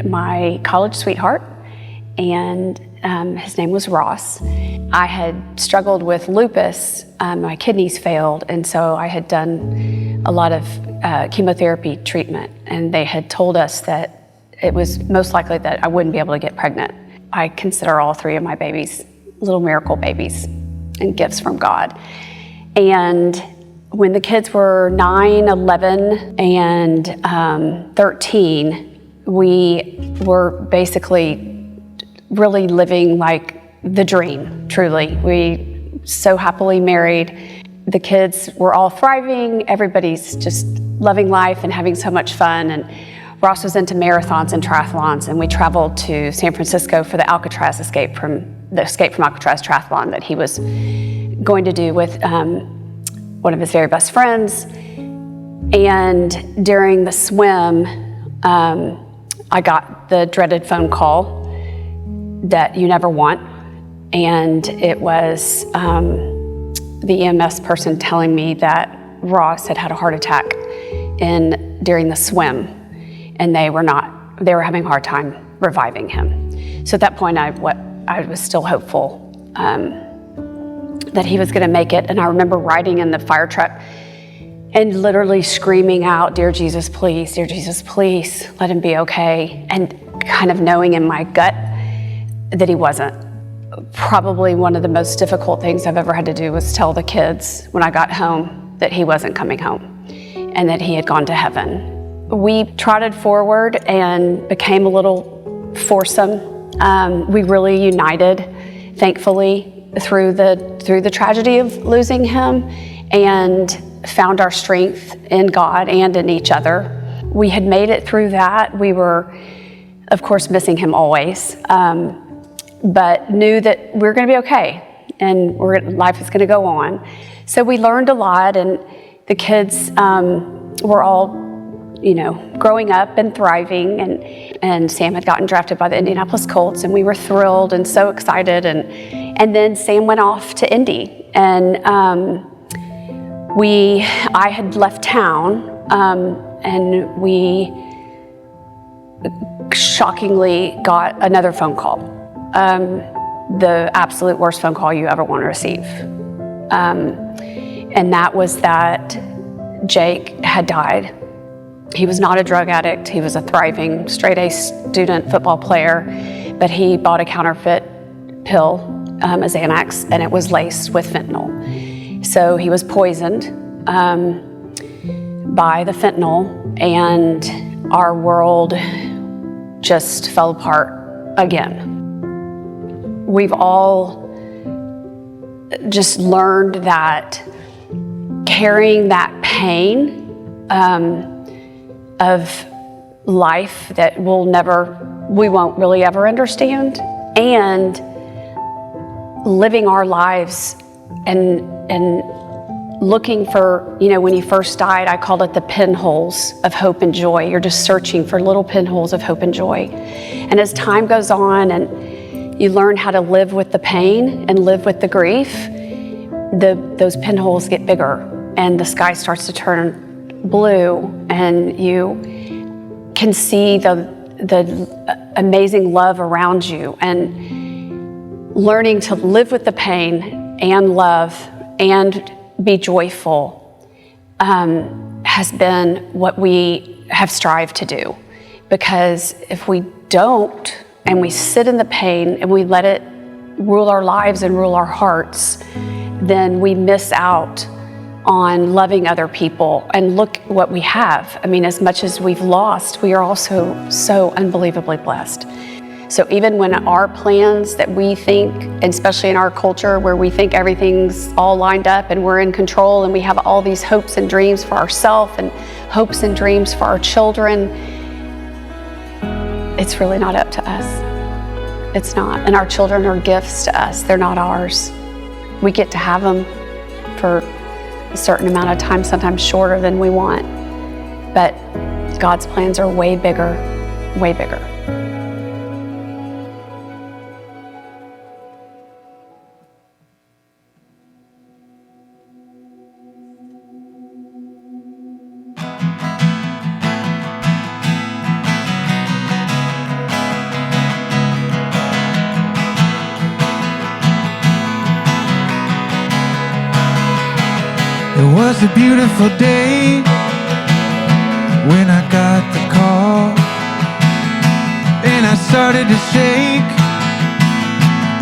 my college sweetheart, and his name was Ross. I had struggled with lupus. My kidneys failed, and so I had done a lot of chemotherapy treatment, and they had told us that it was most likely that I wouldn't be able to get pregnant. I consider all three of my babies little miracle babies and gifts from God. And when the kids were 9, 11, and 13, we were basically really living like the dream, truly. We so happily married. The kids were all thriving. Everybody's just loving life and having so much fun. And Ross was into marathons and triathlons, and we traveled to San Francisco for the escape from Alcatraz triathlon that he was going to do with one of his very best friends. And during the swim, I got the dreaded phone call that you never want. And it was the EMS person telling me that Ross had had a heart attack during the swim, and they were having a hard time reviving him. So at that point, I was still hopeful that he was gonna make it. And I remember riding in the fire truck and literally screaming out, dear Jesus, please, let him be okay. And kind of knowing in my gut that he wasn't. Probably one of the most difficult things I've ever had to do was tell the kids when I got home that he wasn't coming home and that he had gone to heaven. We trotted forward and became a little foursome. We really united, thankfully, through the tragedy of losing him, and found our strength in God and in each other. We had made it through that. We were, of course, missing him always, but knew that we were going to be okay and life is going to go on. So we learned a lot, and the kids were all, growing up and thriving, and Sam had gotten drafted by the Indianapolis Colts, and we were thrilled and so excited. And then Sam went off to Indy, and I had left town, and we shockingly got another phone call, the absolute worst phone call you ever want to receive. And that was that Jake had died. He was not a drug addict. He was a thriving straight-A student football player, but he bought a counterfeit pill, a Xanax, and it was laced with fentanyl. So he was poisoned by the fentanyl, and our world just fell apart again. We've all just learned that carrying that pain of life that we won't really ever understand, and living our lives and looking for, when he first died, I called it the pinholes of hope and joy. You're just searching for little pinholes of hope and joy. And as time goes on and you learn how to live with the pain and live with the grief, those pinholes get bigger and the sky starts to turn blue, and you can see the amazing love around you. And learning to live with the pain and love and be joyful has been what we have strived to do. Because if we don't, and we sit in the pain and we let it rule our lives and rule our hearts, then we miss out on loving other people. And look what we have. I mean, as much as we've lost, we are also so unbelievably blessed. So even when our plans that we think, and especially in our culture where we think everything's all lined up and we're in control and we have all these hopes and dreams for ourselves and hopes and dreams for our children, it's really not up to us. It's not. And our children are gifts to us. They're not ours. We get to have them for a certain amount of time, sometimes shorter than we want. But God's plans are way bigger, way bigger. was a beautiful day when I got the call, and I started to shake.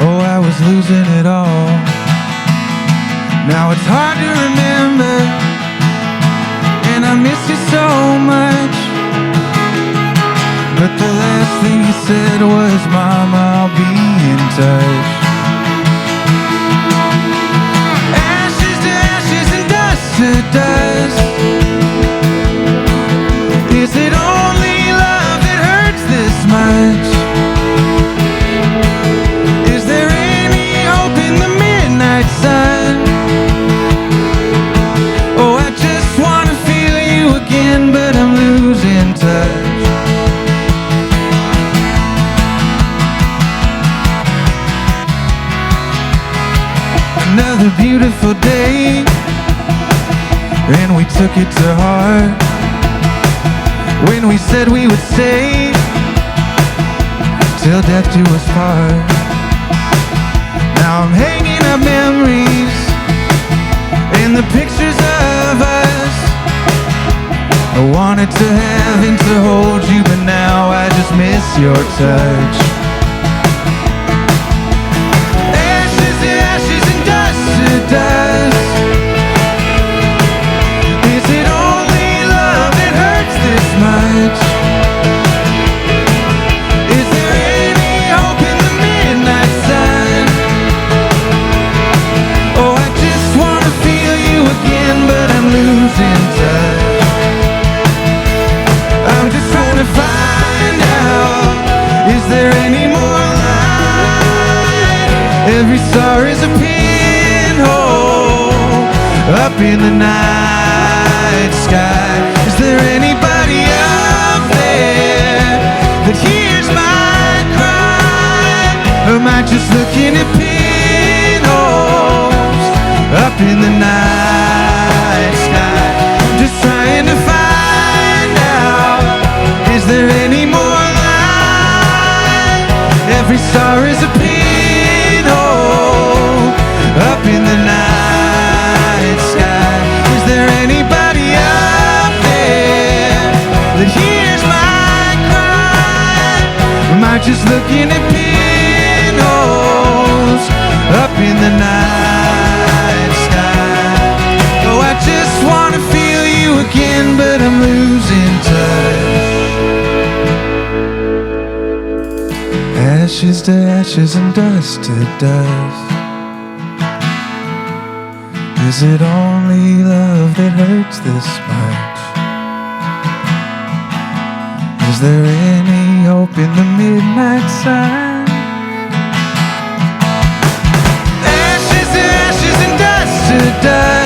Oh, I was losing it all. Now it's hard to remember, and I miss you so much. But the last thing you said was, Mama, I'll be in touch. Ashes to ashes and dust to dust. Is it only love that hurts this much? Is there any hope in the midnight sun? Oh, I just want to feel you again, but I'm losing touch. Another beautiful day, and we took it to heart when we said we would stay till death do us part. Now I'm hanging up memories and the pictures of us. I wanted to have and to hold you, but now I just miss your touch. Ashes to ashes and dust to dust. Is it only love that hurts this much? Is there any hope in the midnight sun? Oh, I just want to feel you again, but I'm losing touch. I'm just trying to find out, is there any more light? Every star is a pinhole up in the night sky. Is there anybody up there that hears my cry? Or am I just looking at pinholes up in the night sky? I'm just trying to find out, is there any more light? Every star is a pinhole up in the night sky. Is there anybody up there that hears my cry? Am I just looking at pinholes up in the night sky? Oh, I just want to feel you again, but I'm losing touch. Ashes to ashes and dust to dust. Is it only love that hurts this much? Is there any hope in the midnight sun? Ashes to ashes and dust to dust.